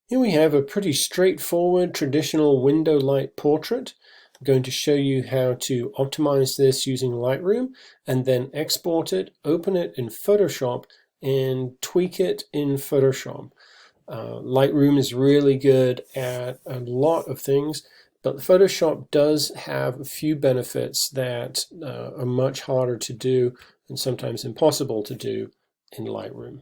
Here we have a pretty straightforward traditional window light portrait. I'm going to show you how to optimize this using Lightroom and then export it, open it in Photoshop, and tweak it in Photoshop. Lightroom is really good at a lot of things, but Photoshop does have a few benefits that are much harder to do and sometimes impossible to do in Lightroom.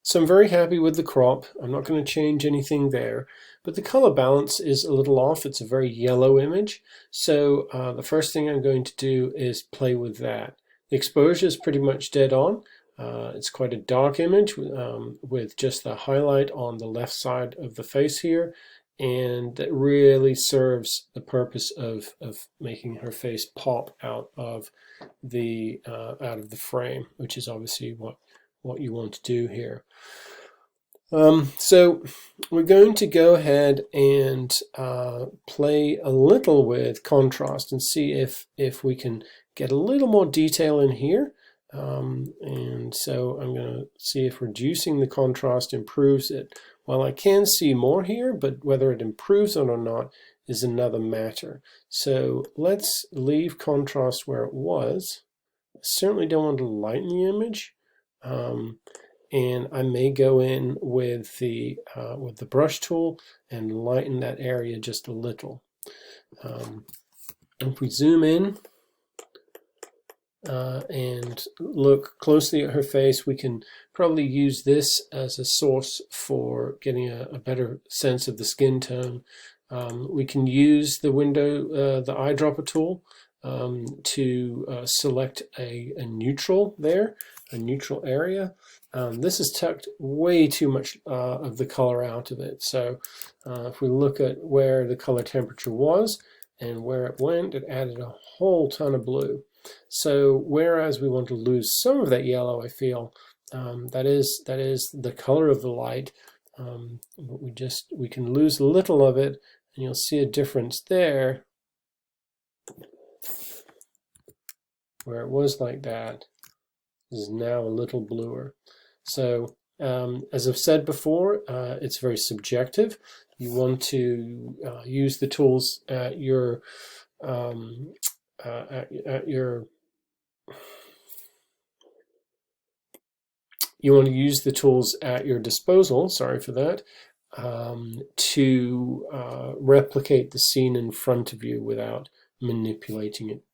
So I'm very happy with the crop. I'm not going to change anything there, but the color balance is a little off. It's a very yellow image. So the first thing I'm going to do is play with that. The exposure is pretty much dead on. It's quite a dark image with just the highlight on the left side of the face here, and that really serves the purpose of making her face pop out of the frame, which is obviously what you want to do here. So we're going to go ahead and play a little with contrast and see if we can get a little more detail in here. And so I'm going to see if reducing the contrast improves it. Well, I can see more here, but whether it improves it or not is another matter. So let's leave contrast where it was. I certainly don't want to lighten the image. And I may go in with the brush tool and lighten that area just a little. If we zoom in and look closely at her face, we can probably use this as a source for getting a better sense of the skin tone. We can use the eyedropper tool to select a neutral there, a neutral area. This has tucked way too much of the color out of it. So if we look at where the color temperature was and where it went, it added a whole ton of blue. So whereas we want to lose some of that yellow, I feel that is the color of the light. But we can lose a little of it, and you'll see a difference there, where it was like that is now a little bluer. So as I've said before, it's very subjective. You want to use the tools at your disposal. Sorry for that. To replicate the scene in front of you without manipulating it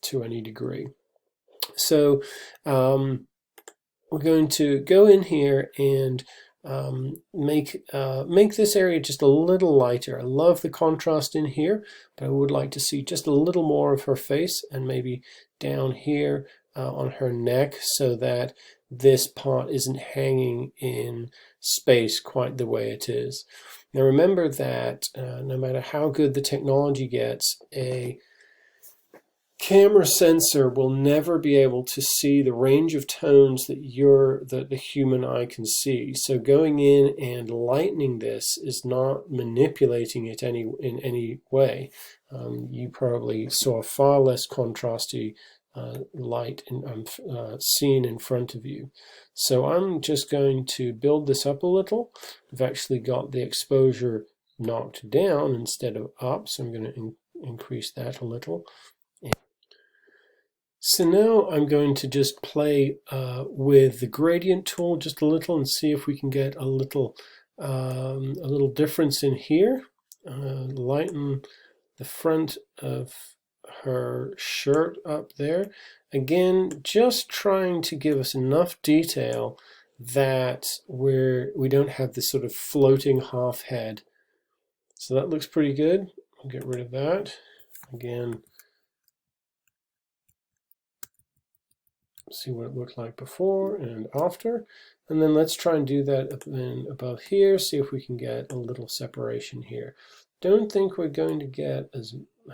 to any degree. So we're going to go in here and make this area just a little lighter. I love the contrast in here, but I would like to see just a little more of her face, and maybe down here on her neck, so that this part isn't hanging in space quite the way it is. Now remember that no matter how good the technology gets, a camera sensor will never be able to see the range of tones that the human eye can see. So going in and lightening this is not manipulating it in any way. You probably saw a far less contrasty light scene in front of you. So I'm just going to build this up a little. I've actually got the exposure knocked down instead of up, so I'm going to increase that a little. So now I'm going to just play with the gradient tool just a little and see if we can get a little difference in here. Lighten the front of her shirt up there. Again, just trying to give us enough detail that we don't have this sort of floating half head. So that looks pretty good. I'll get rid of that. Again, see what it looked like before and after, and then let's try and do that above here, see if we can get a little separation here. Don't think we're going to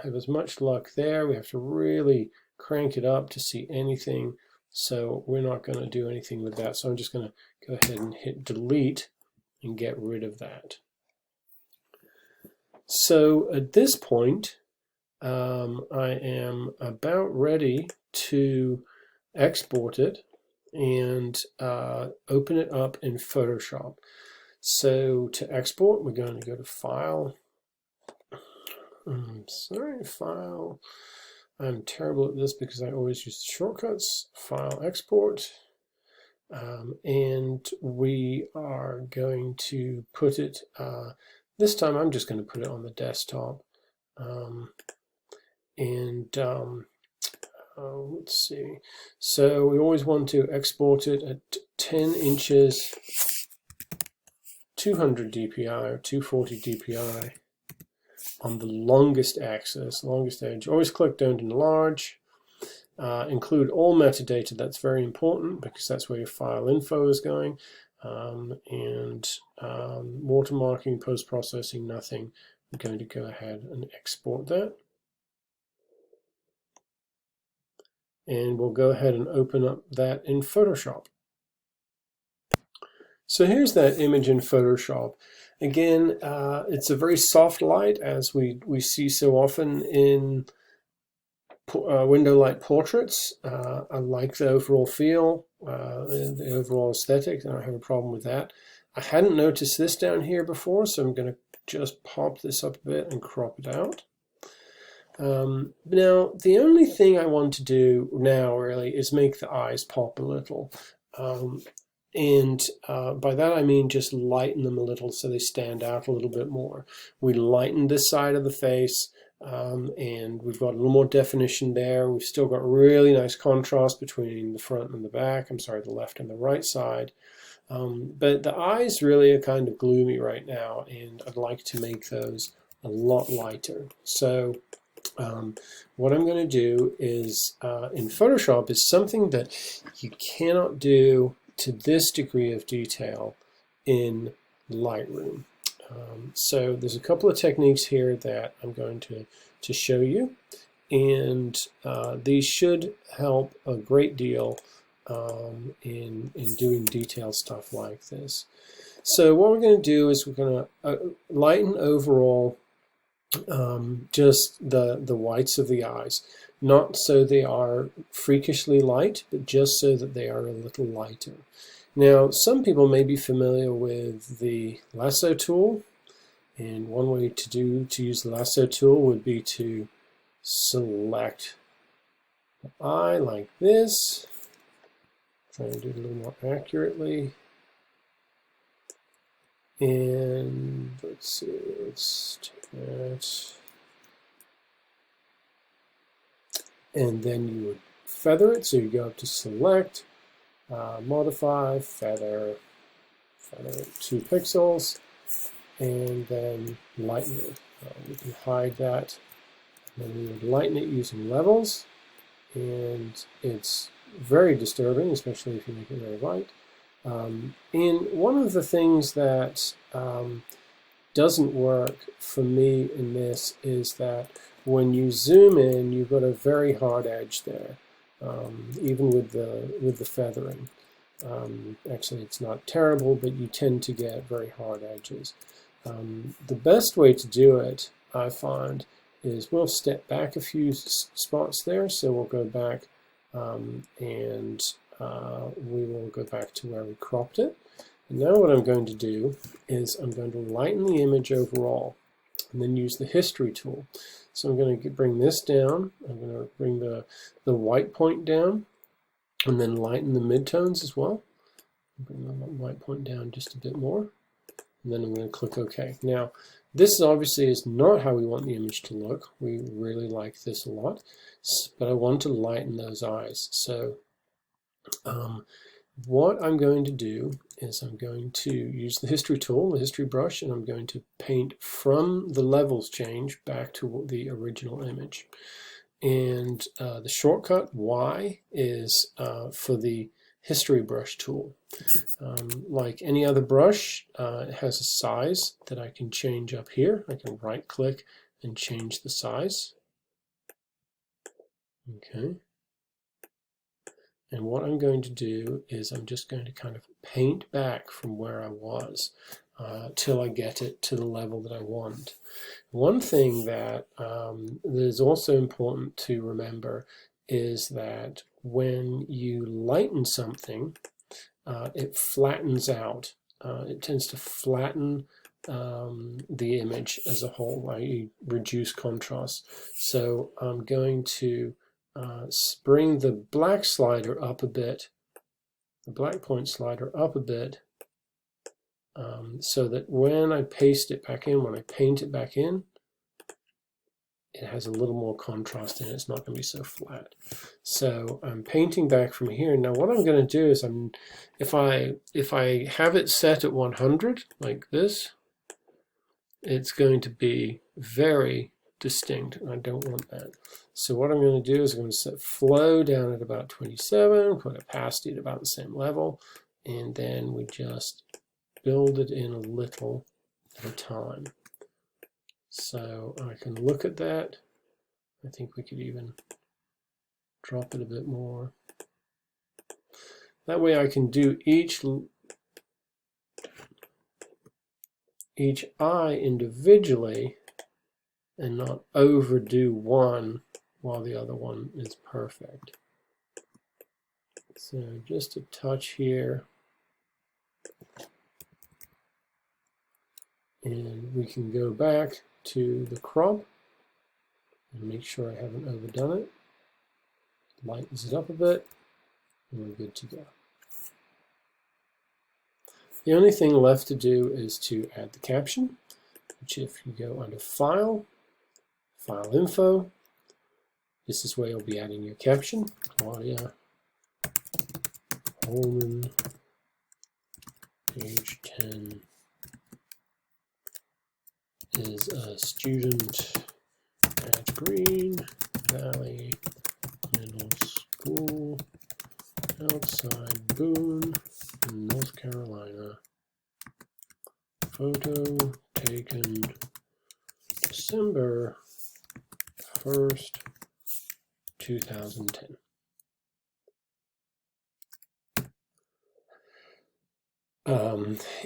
have as much luck there. We have to really crank it up to see anything, so we're not going to do anything with that. So I'm just going to go ahead and hit delete and get rid of that. So at this point I am about ready to export it and open it up in Photoshop. So to export, we're going to go to File. Sorry, File. I'm terrible at this because I always use the shortcuts. File, Export. And we are going to put it, this time I'm just going to put it on the desktop. Let's see. So we always want to export it at 10 inches, 200 dpi or 240 dpi on the longest axis, longest edge. Always click Don't Enlarge. Include all metadata. That's very important because that's where your file info is going. Watermarking, post-processing, nothing. I'm going to go ahead and export that. And we'll go ahead and open up that in Photoshop. So here's that image in Photoshop. Again, it's a very soft light, as we see so often in window light portraits. I like the overall feel, the overall aesthetic. I don't have a problem with that. I hadn't noticed this down here before, so I'm going to just pop this up a bit and crop it out. Now, the only thing I want to do now really is make the eyes pop a little. By that I mean just lighten them a little so they stand out a little bit more. We lightened this side of the face, and we've got a little more definition there. We've still got really nice contrast between the front and the back. I'm sorry, the left and the right side. But the eyes really are kind of gloomy right now, and I'd like to make those a lot lighter. So what I'm going to do is, in Photoshop, is something that you cannot do to this degree of detail in Lightroom. So there's a couple of techniques here that I'm going to show you, and these should help a great deal in doing detailed stuff like this. So what we're going to do is we're going to lighten overall just the whites of the eyes, not so they are freakishly light, but just so that they are a little lighter. Now, some people may be familiar with the lasso tool, and one way to use the lasso tool would be to select the eye like this. Try to do it a little more accurately. And let's see, let's take that. And then you would feather it, so you go up to Select, Modify, Feather it 2 pixels, and then lighten it. We can hide that, and then we would lighten it using levels, and it's very disturbing, especially if you make it very light. And one of the things that doesn't work for me in this is that when you zoom in, you've got a very hard edge there, even with the feathering. Actually, it's not terrible, but you tend to get very hard edges. The best way to do it, I find, is we'll step back a few spots there. So we'll go back and we will go back to where we cropped it. And now what I'm going to do is I'm going to lighten the image overall and then use the history tool. So I'm going to bring this down. I'm going to bring the white point down and then lighten the midtones as well. Bring the white point down just a bit more. And then I'm going to click OK. Now, this obviously is not how we want the image to look. We really like this a lot, but I want to lighten those eyes. So what I'm going to do is I'm going to use the history tool, the history brush, and I'm going to paint from the levels change back to the original image. And the shortcut Y is for the history brush tool. Like any other brush, it has a size that I can change up here. I can right click and change the size. Okay. And what I'm going to do is I'm just going to kind of paint back from where I was till I get it to the level that I want. One thing that is also important to remember is that when you lighten something, it flattens out it tends to flatten the image as a whole, i.e. reduce contrast. So I'm going to bring the black slider up a bit, the black point slider up a bit, so that when I paste it back in, when I paint it back in, it has a little more contrast in it. It's not going to be so flat. So I'm painting back from here. Now what I'm going to do is if I have it set at 100 like this, it's going to be very distinct, and I don't want that. So what I'm going to do is I'm going to set flow down at about 27, put opacity at about the same level, and then we just build it in a little at a time. So I can look at that. I think we could even drop it a bit more. That way I can do each eye individually and not overdo one while the other one is perfect. So just a touch here. And we can go back to the crop and make sure I haven't overdone it. Lightens it up a bit, and we're good to go. The only thing left to do is to add the caption, which if you go under File, File Info, this is where you'll be adding your caption. Claudia Holman, age 10, is a student at Green Valley Middle School outside Boone, in North Carolina. Photo taken December 1st, 2010.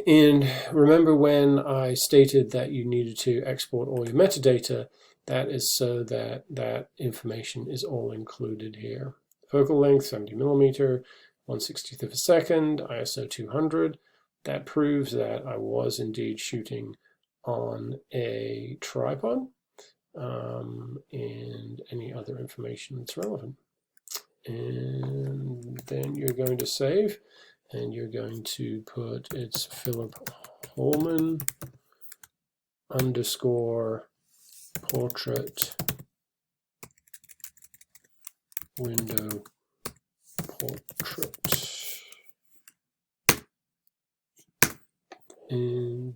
And remember when I stated that you needed to export all your metadata, that is so that that information is all included here. Focal length 70mm, 1/60th of a second, ISO 200. That proves that I was indeed shooting on a tripod, and any other information that's relevant. And then you're going to save, and you're going to put it's Philip Holman _ portrait window portrait. And